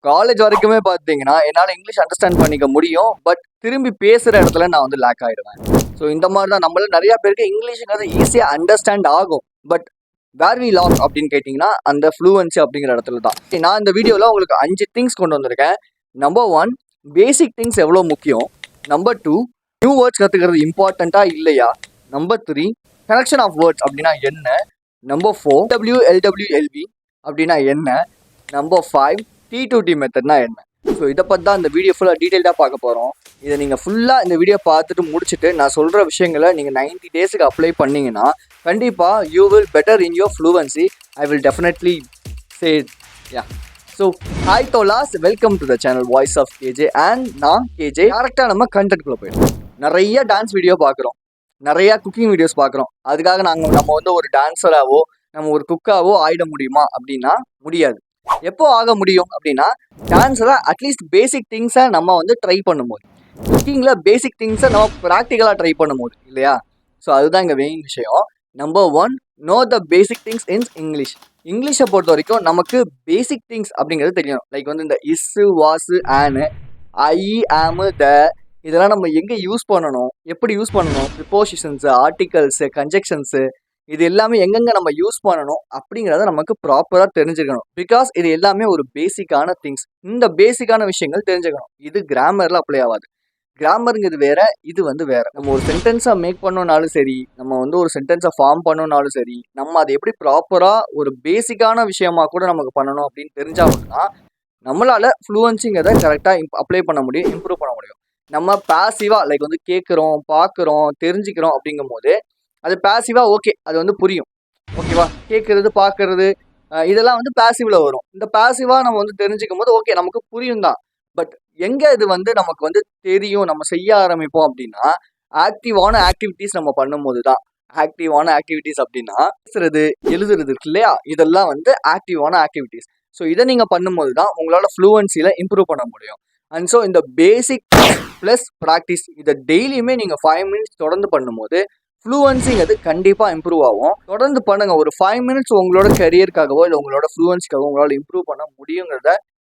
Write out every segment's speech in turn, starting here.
College வரைக்குமே பார்த்தீங்கன்னா என்னால் இங்கிலீஷ் அண்டர்ஸ்டாண்ட் பண்ணிக்க முடியும். பட் திரும்பி பேசுகிற இடத்துல நான் வந்து லேக் ஆகிடுவேன். ஸோ இந்த மாதிரி தான் நம்மள நிறையா பேருக்கு இங்கிலீஷுங்கிறது ஈஸியாக அண்டர்ஸ்டாண்ட் ஆகும். பட் வேர் வி லாக் அப்படின்னு கேட்டிங்கன்னா அந்த ஃப்ளூவன்சி அப்படிங்கிற இடத்துல தான். நான் இந்த வீடியோவில் உங்களுக்கு 5 திங்ஸ் கொண்டு வந்திருக்கேன். நம்பர் 1, பேசிக் திங்ஸ் எவ்வளோ முக்கியம். நம்பர் 2, நியூ வேர்ட்ஸ் கற்றுக்கிறது இம்பார்ட்டண்ட்டாக இல்லையா. நம்பர் 3, கனெக்ஷன் ஆஃப் வேர்ட்ஸ் அப்படின்னா என்ன. நம்பர் 4, டபிள்யூஎல்டபிள்யூஎல்வி அப்படின்னா என்ன. நம்பர் 5, T2T மெத்தட்னா என்ன. ஸோ இதை பற்றி தான் இந்த வீடியோ ஃபுல்லாக டீட்டெயில்டாக பார்க்க போகிறோம். இதை நீங்கள் ஃபுல்லாக இந்த வீடியோ பார்த்துட்டு முடிச்சுட்டு நான் சொல்கிற விஷயங்களை நீங்கள் 90 டேஸுக்கு அப்ளை பண்ணிங்கன்னா கண்டிப்பாக you will better in your fluency. I will definitely say ya. So hi தோலாஸ், welcome to the channel voice of KJ. And நான் கேஜே. டேரெக்டாக நம்ம கண்டென்ட்குள்ளே போயிடும். நிறைய டான்ஸ் வீடியோ பார்க்குறோம், நிறையா குக்கிங் வீடியோஸ் பார்க்குறோம். அதுக்காக நம்ம வந்து ஒரு டான்ஸராகவோ நம்ம ஒரு குக்காவோ ஆயிட முடியுமா அப்படின்னா முடியாது. எப்போ ஆக முடியும் அப்படின்னா டான்ஸில் அட்லீஸ்ட் பேசிக் திங்ஸை நம்ம வந்து ட்ரை பண்ணும்போது, குக்கிங்கில் பேசிக் திங்ஸை நம்ம ப்ராக்டிக்கலாக ட்ரை பண்ணும்போது இல்லையா. ஸோ அதுதான் இங்கே மெயின் விஷயம். Number 1, no the basic things in English. இங்கிலீஷை பொறுத்த வரைக்கும் நமக்கு பேசிக் திங்ஸ் அப்படிங்கிறது தெரியணும். லைக் வந்து இந்த இஸ்ஸு, வாஸு, ஆனு, ஐ, ஆமு, த இதெல்லாம் நம்ம எங்கே யூஸ் பண்ணணும், எப்படி யூஸ் பண்ணணும், ப்ரிப்போசிஷன்ஸு, ஆர்டிகல்ஸு, கன்ஜெக்ஷன்ஸு, இது எல்லாமே எங்கெங்கே நம்ம யூஸ் பண்ணணும் அப்படிங்கிறத நமக்கு ப்ராப்பராக தெரிஞ்சுக்கணும். பிகாஸ் இது எல்லாமே ஒரு பேசிக்கான திங்ஸ். இந்த பேசிக்கான விஷயங்கள் தெரிஞ்சுக்கணும். இது கிராமரில் அப்ளை ஆகாது. கிராமருங்கிறது வேற, இது வந்து வேற. நம்ம ஒரு சென்டென்ஸை மேக் பண்ணோனாலும் சரி, நம்ம வந்து ஒரு சென்டென்ஸை ஃபார்ம் பண்ணோனாலும் சரி, நம்ம அதை எப்படி ப்ராப்பராக ஒரு பேசிக்கான விஷயமா கூட நமக்கு பண்ணணும் அப்படின்னு தெரிஞ்சாங்கன்னா நம்மளால ஃப்ளூவன்சிங்கிறத கரெக்டாக அப்ளை பண்ண முடியும், இம்ப்ரூவ் பண்ண முடியும். நம்ம பாசிவாக லைக் வந்து கேட்குறோம், பார்க்குறோம், தெரிஞ்சுக்கிறோம் அப்படிங்கும் போது அது பாசிவாக ஓகே, அது வந்து புரியும். ஓகேவா, கேட்குறது, பார்க்குறது இதெல்லாம் வந்து பாசிவில் வரும். இந்த பாசிவாக நம்ம வந்து தெரிஞ்சுக்கும் போது ஓகே நமக்கு புரியும் தான். பட் எங்கே இது வந்து நமக்கு வந்து தெரியும், நம்ம செய்ய ஆரம்பிப்போம் அப்படின்னா ஆக்டிவான ஆக்டிவிட்டீஸ் நம்ம பண்ணும்போது தான். ஆக்டிவான ஆக்டிவிட்டீஸ் அப்படின்னா பேசுறது, எழுதுறது இருக்கு இல்லையா, இதெல்லாம் வந்து ஆக்டிவான ஆக்டிவிட்டீஸ். ஸோ இதை நீங்கள் பண்ணும்போது தான் உங்களால் ஃப்ளூவன்சியில் இம்ப்ரூவ் பண்ண முடியும். அண்ட் ஸோ இந்த பேசிக் ப்ளஸ் ப்ராக்டிஸ் இதை டெய்லியுமே நீங்கள் 5 மினிட்ஸ் தொடர்ந்து பண்ணும்போது ஃப்ளூவன்சிங்கிறது கண்டிப்பாக இம்ப்ரூவ் ஆகும். தொடர்ந்து பண்ணுங்கள். ஒரு 5 மினிட்ஸ் உங்களோட கரியருக்காகவோ இல்லை உங்களோட ஃப்ளூவன்சிக்காகவோ உங்களால் இம்ப்ரூவ் பண்ண முடியுங்கிறத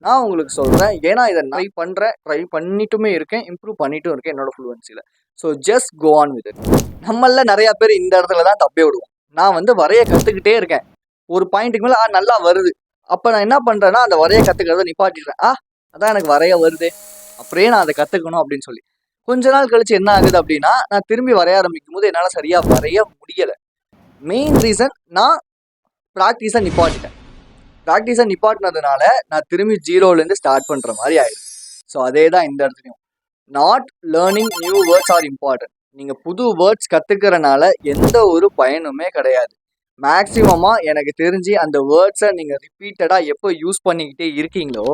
நான் உங்களுக்கு சொல்கிறேன். ஏன்னா இதை ட்ரை பண்ணிட்டுமே இருக்கேன், இம்ப்ரூவ் பண்ணிட்டும் இருக்கேன் என்னோட ஃப்ளூவன்சியில். So just go on with it. நம்மள நிறையா பேர் இந்த இடத்துல தான் தப்பே விடுவோம். நான் வந்து வரைய கற்றுக்கிட்டே இருக்கேன், ஒரு பாயிண்ட்டுக்கு மேலே நல்லா வருது. அப்போ நான் என்ன பண்ணுறேன்னா அந்த வரைய கற்றுக்கிறத நிப்பாட்டிடுறேன். அதான் எனக்கு வரைய வருது, அப்படியே நான் அதை கற்றுக்கணும் அப்படின்னு சொல்லி கொஞ்ச நாள் கழிச்சு என்ன ஆகுது அப்படின்னா நான் திரும்பி வரைய ஆரம்பிக்கும் போது என்னால் சரியாக வரைய முடியலை. மெயின் ரீசன் நான் ப்ராக்டிஸை நிப்பாட்டினதுனால நான் திரும்பி ஜீரோலேருந்து ஸ்டார்ட் பண்ணுற மாதிரி ஆயிடுது. ஸோ அதே தான் இந்த இடத்துலையும். Not learning new words are important. நீங்கள் புது வேர்ட்ஸ் கற்றுக்கிறனால எந்த ஒரு பயனுமே கிடையாது. மேக்ஸிமமாக எனக்கு தெரிஞ்சு அந்த வேர்ட்ஸை நீங்கள் ரிப்பீட்டடாக எப்போ யூஸ் பண்ணிக்கிட்டே இருக்கீங்களோ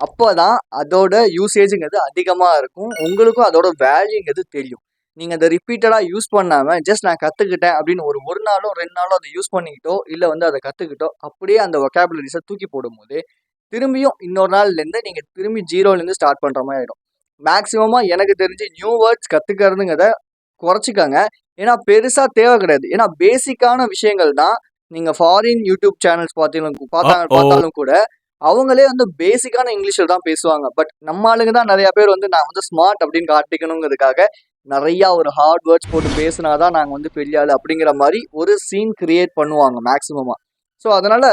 அப்போ தான் அதோட யூசேஜுங்கிறது அதிகமாக இருக்கும், உங்களுக்கும் அதோட வேல்யூங்கிறது தெரியும். நீங்கள் அதை ரிப்பீட்டடாக யூஸ் பண்ணாமல் ஜஸ்ட் நான் கற்றுக்கிட்டேன் அப்படின்னு ஒரு நாளோ 2 நாளோ அதை யூஸ் பண்ணிக்கிட்டோ இல்லை வந்து அதை கற்றுக்கிட்டோ அப்படியே அந்த வொக்காபுலரிஸை தூக்கி போடும்போது திரும்பியும் இன்னொரு நாள்லேருந்து நீங்கள் திரும்பி ஜீரோலேருந்து ஸ்டார்ட் பண்ணுற மாதிரி ஆகிடும். மேக்ஸிமமாக எனக்கு தெரிஞ்சு நியூ வேர்ட்ஸ் கற்றுக்கிறதுங்கிறத குறைச்சிக்காங்க. ஏன்னா பெருசாக தேவை கிடையாது. ஏன்னா பேசிக்கான விஷயங்கள் தான். நீங்கள் ஃபாரின் யூடியூப் சேனல்ஸ் பார்த்தாலும் கூட அவங்களே வந்து பேசிக்கான இங்கிலீஷில் தான் பேசுவாங்க. பட் நம்ம ஆளுங்க தான் நிறையா பேர் வந்து நான் வந்து ஸ்மார்ட் அப்படின்னு காட்டிக்கணுங்கிறதுக்காக நிறையா ஒரு ஹார்ட் வேர்ட்ஸ் போட்டு பேசினாதான் நாங்கள் வந்து பெரிய ஆள் அப்படிங்கிற மாதிரி ஒரு சீன் கிரியேட் பண்ணுவாங்க மேக்ஸிமமாக. ஸோ அதனால்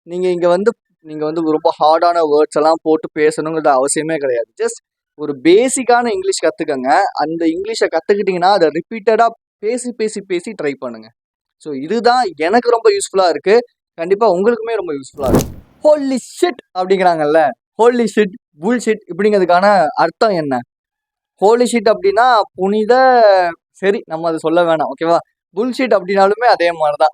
நீங்கள் வந்து ரொம்ப ஹார்டான வேர்ட்ஸ் எல்லாம் போட்டு பேசணுங்கிறது அவசியமே கிடையாது. ஜஸ்ட் ஒரு பேசிக்கான இங்கிலீஷ் கற்றுக்கங்க. அந்த இங்கிலீஷை கற்றுக்கிட்டிங்கன்னா அதை ரிப்பீட்டடாக பேசி ட்ரை பண்ணுங்கள். ஸோ இதுதான் எனக்கு ரொம்ப யூஸ்ஃபுல்லாக இருக்குது. கண்டிப்பாக உங்களுக்குமே ரொம்ப யூஸ்ஃபுல்லாக இருக்குது. ஹோலி ஷிட் அப்படிங்கிறாங்கல்ல, ஹோலி ஷிட், புல்ஷிட் இப்படிங்கிறதுக்கான அர்த்தம் என்ன? ஹோலி ஷிட் அப்படின்னா புனித, சரி நம்ம அதை சொல்ல வேணாம், ஓகேவா. புல்ஷிட் அப்படின்னாலுமே அதே மாதிரி தான்.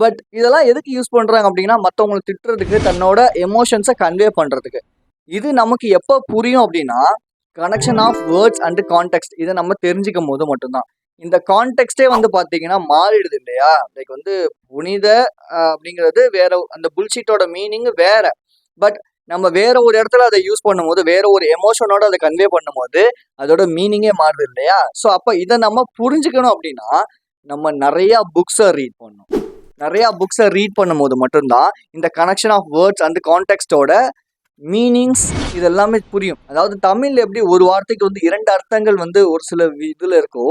பட் இதெல்லாம் எதுக்கு யூஸ் பண்ணுறாங்க அப்படின்னா மற்றவங்களை திட்டுறதுக்கு, தன்னோட எமோஷன்ஸை கன்வே பண்ணுறதுக்கு. இது நமக்கு எப்போ புரியும் அப்படின்னா connection of words and context இதை நம்ம தெரிஞ்சுக்கும் போது மட்டும்தான். இந்த கான்டெக்ஸ்டே வந்து பார்த்தீங்கன்னா மாறிடுது இல்லையா. லைக் வந்து புனித அப்படிங்கிறது வேற, அந்த புல்ஷீட்டோட மீனிங் வேற. பட் நம்ம வேற ஒரு இடத்துல அதை யூஸ் பண்ணும்போது, வேற ஒரு எமோஷனோட அதை கன்வே பண்ணும்போது அதோட மீனிங்கே மாறுது இல்லையா. ஸோ அப்போ இதை நம்ம புரிஞ்சுக்கணும் அப்படின்னா நம்ம நிறையா புக்ஸை ரீட் பண்ணணும். நிறையா புக்ஸை ரீட் பண்ணும்போது மட்டும்தான் இந்த கனெக்ஷன் ஆஃப் வேர்ட்ஸ் அண்ட் கான்டெக்ஸ்டோட மீனிங்ஸ் இது எல்லாமே புரியும். அதாவது தமிழ்ல எப்படி ஒரு வார்த்தைக்கு வந்து 2 அர்த்தங்கள் வந்து ஒரு சில இதுல இருக்கோ,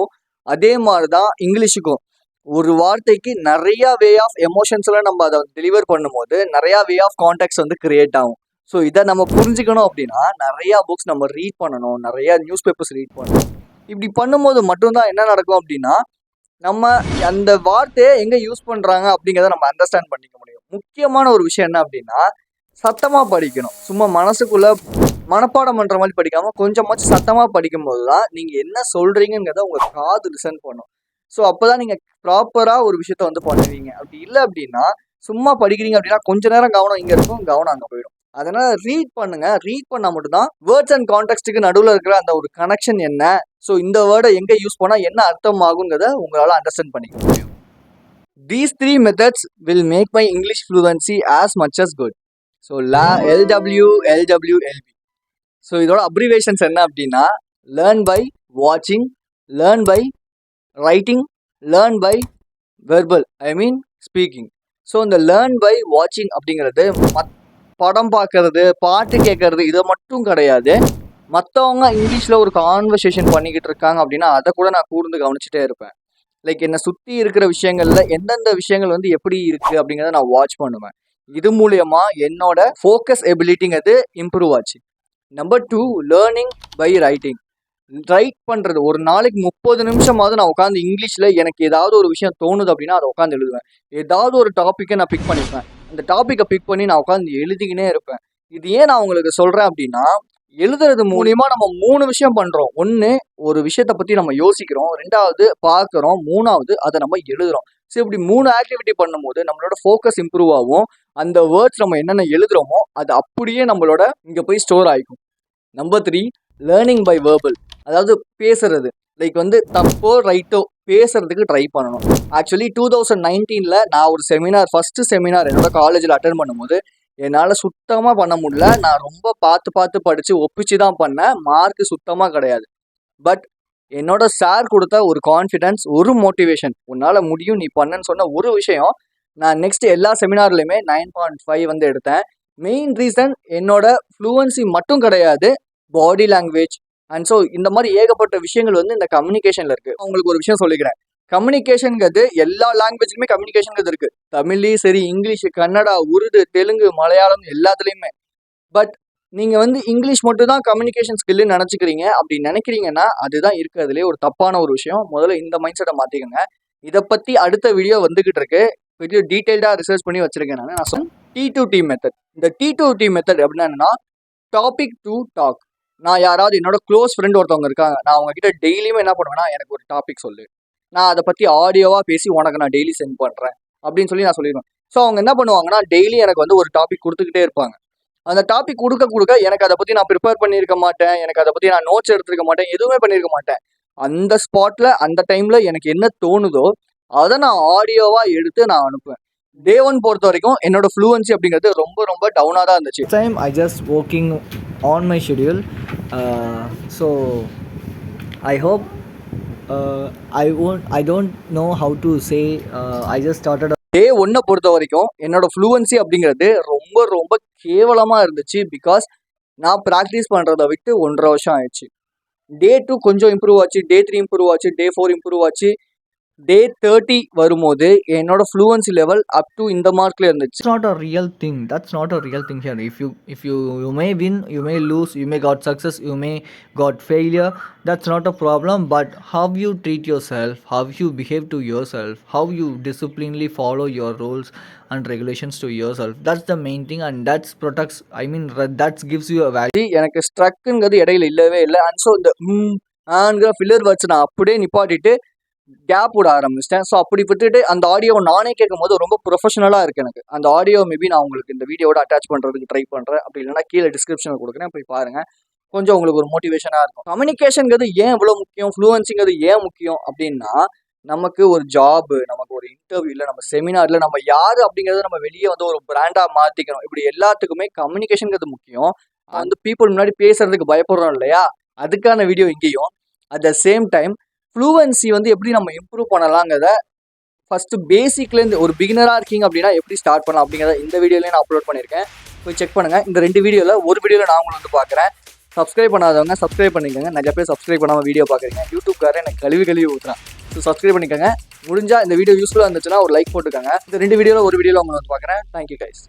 அதே மாதிரி தான் இங்கிலீஷுக்கும். ஒரு வார்த்தைக்கு நிறைய வே ஆஃப் எமோஷன்ஸ்லாம் நம்ம அதை டெலிவர் பண்ணும்போது நிறைய வே ஆஃப் கான்டெக்ட்ஸ் வந்து கிரியேட் ஆகும். ஸோ இதை நம்ம புரிஞ்சுக்கணும் அப்படின்னா நிறையா புக்ஸ் நம்ம ரீட் பண்ணணும், நிறையா நியூஸ் பேப்பர்ஸ் ரீட் பண்ணணும். இப்படி பண்ணும்போது மட்டும்தான் என்ன நடக்கும் அப்படின்னா நம்ம அந்த வார்த்தையை எங்கே யூஸ் பண்ணுறாங்க அப்படிங்கிறத நம்ம அண்டர்ஸ்டாண்ட் பண்ணிக்க முடியும். முக்கியமான ஒரு விஷயம் என்ன அப்படின்னா சத்தமாக படிக்கணும். சும்மா மனசுக்குள்ளே மனப்பாடம் பண்ணுற மாதிரி படிக்காமல் கொஞ்சமாச்சும் சத்தமாக படிக்கும்போது தான் நீங்கள் என்ன சொல்கிறீங்கிறத உங்கள் காது லிசன் பண்ணும். ஸோ அப்போ தான் நீங்கள் ப்ராப்பராக ஒரு விஷயத்த வந்து பண்ணுவீங்க. அப்படி இல்லை அப்படின்னா சும்மா படிக்கிறீங்க அப்படின்னா கொஞ்ச நேரம் கவனம் இங்கே இருக்கும், கவனம் அங்கே போயிடும். அதனால் ரீட் பண்ணுங்க. ரீட் பண்ணால் மட்டும்தான் வேர்ட்ஸ் அண்ட் கான்டெக்ஸ்ட்டுக்கு நடுவில் இருக்கிற அந்த ஒரு கனெக்ஷன் என்ன, ஸோ இந்த வேர்டை எங்கே யூஸ் பண்ணால் என்ன அர்த்தம் ஆகுங்கிறத உங்களால் அண்டர்ஸ்டாண்ட் பண்ணிக்க முடியும். These 3 methods will make my English fluency as much as good. So LW, LW, LB. So இதோட அப்ரிவேஷன்ஸ் என்ன அப்படின்னா லேர்ன் பை வாட்சிங், learn by writing, learn by verbal, I mean speaking. So இந்த லேர்ன் பை வாட்சிங் அப்படிங்கிறது படம் பார்க்கறது, பாட்டு கேட்கறது இதை மட்டும் கிடையாது. மற்றவங்க இங்கிலீஷில் ஒரு கான்வர்சேஷன் பண்ணிக்கிட்டு இருக்காங்க அப்படின்னா அதை கூட நான் கூர்ந்து கவனிச்சுட்டே இருப்பேன். லைக் என்னை சுற்றி இருக்கிற விஷயங்கள்ல எந்தெந்த விஷயங்கள் வந்து எப்படி இருக்குது அப்படிங்கிறத நான் வாட்ச் பண்ணுவேன். இது மூலயமா என்னோட ஃபோக்கஸ் எபிலிட்டிங்கிறது இம்ப்ரூவ் ஆச்சு. Number 2, learning by writing. Write பண்ணுறது ஒரு நாளைக்கு 30 நிமிஷமாவது நான் உட்காந்து இங்கிலீஷில் எனக்கு ஏதாவது ஒரு விஷயம் தோணுது அப்படின்னா அதை உட்காந்து எழுதுவேன். ஏதாவது ஒரு டாப்பிக்கை நான் பிக் பண்ணிப்பேன். அந்த டாப்பிக்கை பிக் பண்ணி நான் உட்காந்து எழுதிக்கினே இருப்பேன். இது ஏன் நான் உங்களுக்கு சொல்கிறேன் அப்படின்னா எழுதுறது மூலியமா நம்ம 3 விஷயம் பண்ணுறோம். ஒன்று, ஒரு விஷயத்தை பற்றி நம்ம யோசிக்கிறோம். 2வது பார்க்குறோம். 3வது அதை நம்ம எழுதுகிறோம். ஸோ இப்படி 3 ஆக்டிவிட்டி பண்ணும்போது நம்மளோட ஃபோக்கஸ் இம்ப்ரூவ் ஆகும். அந்த வேர்ட்ஸ் நம்ம என்னென்ன எழுதுகிறோமோ அது அப்படியே நம்மளோட இங்கே போய் ஸ்டோர் ஆகிக்கும். Number 3, learning by verbal. அதாவது பேசுறது. லைக் வந்து தப்போ ரைட்டோ பேசுறதுக்கு ட்ரை பண்ணணும். ஆக்சுவலி 2019 நான் ஒரு ஃபஸ்ட்டு செமினார் என்னோட காலேஜில் அட்டென்ட் பண்ணும்போது என்னால் சுத்தமாக பண்ண முடியல. நான் ரொம்ப பார்த்து படித்து ஒப்பிச்சு தான் பண்ணேன். மார்க்கு சுத்தமாக கிடையாது. பட் என்னோட சார் கொடுத்த ஒரு கான்ஃபிடென்ஸ், ஒரு மோட்டிவேஷன், உன்னால் முடியும் நீ பண்ணன்னு சொன்ன ஒரு விஷயம், நான் நெக்ஸ்ட் எல்லா செமினார்லையுமே 9.5 வந்து எடுத்தேன். மெயின் ரீசன் என்னோட ஃப்ளூவன்சி மட்டும் கிடையாது, பாடி லாங்குவேஜ் அண்ட் ஸோ இந்த மாதிரி ஏகப்பட்ட விஷயங்கள் வந்து இந்த கம்யூனிகேஷனில் இருக்குது. உங்களுக்கு ஒரு விஷயம் சொல்லிக்கிறேன். கம்யூனிகேஷனுங்கிறது எல்லா லாங்குவேஜ்லையுமே கம்யூனிகேஷனுங்கிறது இருக்குது. தமிழ்லேயும் சரி, இங்கிலீஷ், கன்னடா, உருது, தெலுங்கு, மலையாளம் எல்லாத்துலேயுமே. பட் நீங்கள் வந்து இங்கிலீஷ் மட்டும் தான் கம்யூனிகேஷன் ஸ்கில்லுன்னு நினச்சிக்கிறீங்க. அப்படி நினைக்கிறீங்கன்னா அதுதான் இருக்கிறதுலே ஒரு தப்பான ஒரு விஷயம். முதல்ல இந்த மைண்ட் செட்டை மாற்றிக்கோங்க. இதை பற்றி அடுத்த வீடியோ வந்துக்கிட்டு இருக்கு. பெரிய டீட்டெயில்டாக ரிசர்ச் பண்ணி வச்சுருக்கேன். நான் சொன்னேன் T2T மெத்தட். இந்த T2T மெத்தட் அப்படின்னா என்னன்னா டாபிக் டு டாக். நான் யாராவது என்னோட க்ளோஸ் ஃப்ரெண்ட் ஒருத்தவங்க இருக்காங்க, நான் அவங்ககிட்ட டெய்லியுமே என்ன பண்ணுவேன்னா எனக்கு ஒரு டாபிக் சொல்லு, நான் அதை பற்றி ஆடியோவாக பேசி உனக்கு நான் டெய்லி சென்ட் பண்ணுறேன் அப்படின்னு சொல்லி நான் சொல்லிடுவேன். ஸோ அவங்க என்ன பண்ணுவாங்கன்னா டெய்லி எனக்கு வந்து ஒரு டாபிக் கொடுத்துக்கிட்டே இருப்பாங்க. அந்த டாபிக் கொடுக்க எனக்கு அதை பற்றி நான் ப்ரிப்பேர் பண்ணியிருக்க மாட்டேன், எனக்கு அதை பற்றி நான் நோட்ஸ் எடுத்துருக்க மாட்டேன், எதுவுமே பண்ணியிருக்க மாட்டேன். அந்த ஸ்பாட்டில் அந்த டைமில் எனக்கு என்ன தோணுதோ அதை நான் ஆடியோவாக எடுத்து நான் அனுப்புவேன். டே 1 பொறுத்த வரைக்கும் என்னோட ஃப்ளூவன்சி அப்படிங்கிறது ரொம்ப ரொம்ப டவுனாக தான் இருந்துச்சு. Time I just working on my schedule. So I hope I don't know how to say. I just started. டே 1 பொறுத்த வரைக்கும் என்னோட ஃப்ளூவன்சி அப்படிங்கிறது ரொம்ப ரொம்ப கேவலமாக இருந்துச்சு. பிகாஸ் நான் ப்ராக்டிஸ் பண்ணுறதை விட்டு 1.5 வருஷம் ஆயிடுச்சு. டே 2 கொஞ்சம் இம்ப்ரூவ் ஆச்சு, டே 3 இம்ப்ரூவ் ஆச்சு, டே 4 இம்ப்ரூவ் ஆச்சு. டே 30 வரும்போது என்னோட ஃப்ளூவன்சி லெவல் அப் டு இந்த மார்க்ல இருந்துச்சு. It's not a real thing. That's not a real thing here. If you may win, you may lose, you may got success, you may got failure. That's not a problem. But how you treat yourself, how you behave to yourself, how you disciplinely follow your rules and regulations to yourself. That's the main thing, and that's protects. I mean, that gives you a value. எனக்கு ஸ்ட்ரக்குங்கிறது இடையில இல்லவே இல்லை. And so இந்த ஆங்கிற filler வச்சு நான் அப்படியே நிப்பாட்டிட்டு gap விட ஆரம்பிச்சிட்டேன். ஸோ அப்படி விட்டுட்டு அந்த ஆடியோவை நானே கேட்கும் போது ரொம்ப ப்ரொஃபஷனலாக இருக்குது எனக்கு. அந்த ஆடியோ மேபி நான் உங்களுக்கு இந்த வீடியோட அட்டாச் பண்ணுறதுக்கு ட்ரை பண்ணுறேன். அப்படி இல்லைனா கீழே டிஸ்கிரிப்ஷனில் கொடுக்குறேன், போய் பாருங்கள். கொஞ்சம் உங்களுக்கு ஒரு மோட்டிவேஷனாக இருக்கும். கம்யூனிகேஷனுங்கிறது ஏன் இவ்வளோ முக்கியம், ஃப்ளூவன்சிங்கிறது ஏன் முக்கியம் அப்படின்னா நமக்கு ஒரு ஜாபு, நமக்கு ஒரு இன்டர்வியூவில், நம்ம செமினாரில் நம்ம யார் அப்படிங்கிறத நம்ம வெளியே வந்து ஒரு பிராண்டாக மாற்றிக்கணும். இப்படி எல்லாத்துக்குமே கம்யூனிகேஷனுங்கிறது முக்கியம். வந்து பீப்புள் முன்னாடி பேசுறதுக்கு பயப்படுறோம் இல்லையா, அதுக்கான வீடியோ இங்கேயும். At the same time fluency வந்து எப்படி நம்ம இம்ப்ரூவ் பண்ணலாங்கிறத ஃபஸ்ட்டு பேசிக்லேருந்து ஒரு பிகினராக இருக்கீங்க அப்படின்னா எப்படி ஸ்டார்ட் பண்ணலாம் அப்படிங்கிறத இந்த வீடியோலேயே நான் அப்லோட் பண்ணியிருக்கேன். போய் செக் பண்ணுங்கள். இந்த 2 வீடியோவில் ஒரு வீடியோவில் நான் உங்களை வந்து பார்க்குறேன். சப்ஸ்கிரைப் பண்ணாதவங்க சப்ஸ்கிரைப் பண்ணிக்கோங்க. நிறைய பேர் சப்ஸ்கிரைப் பண்ணாமல் வீடியோ பார்க்குறீங்க. யூடியூப்காரன் எனக்கு கழுவி ஊற்றுறான். ஸோ சப்ஸ்கிரைப் பண்ணிக்கோங்க. முடிஞ்சால் இந்த வீடியோ யூஸ்ஃபுல்லாக இருந்துச்சுன்னா ஒரு லைக் போட்டுக்கோங்க. இந்த 2 வீடியோவில் ஒரு வீடியோவில் உங்களை வந்து பார்க்குறேன். Thank you guys.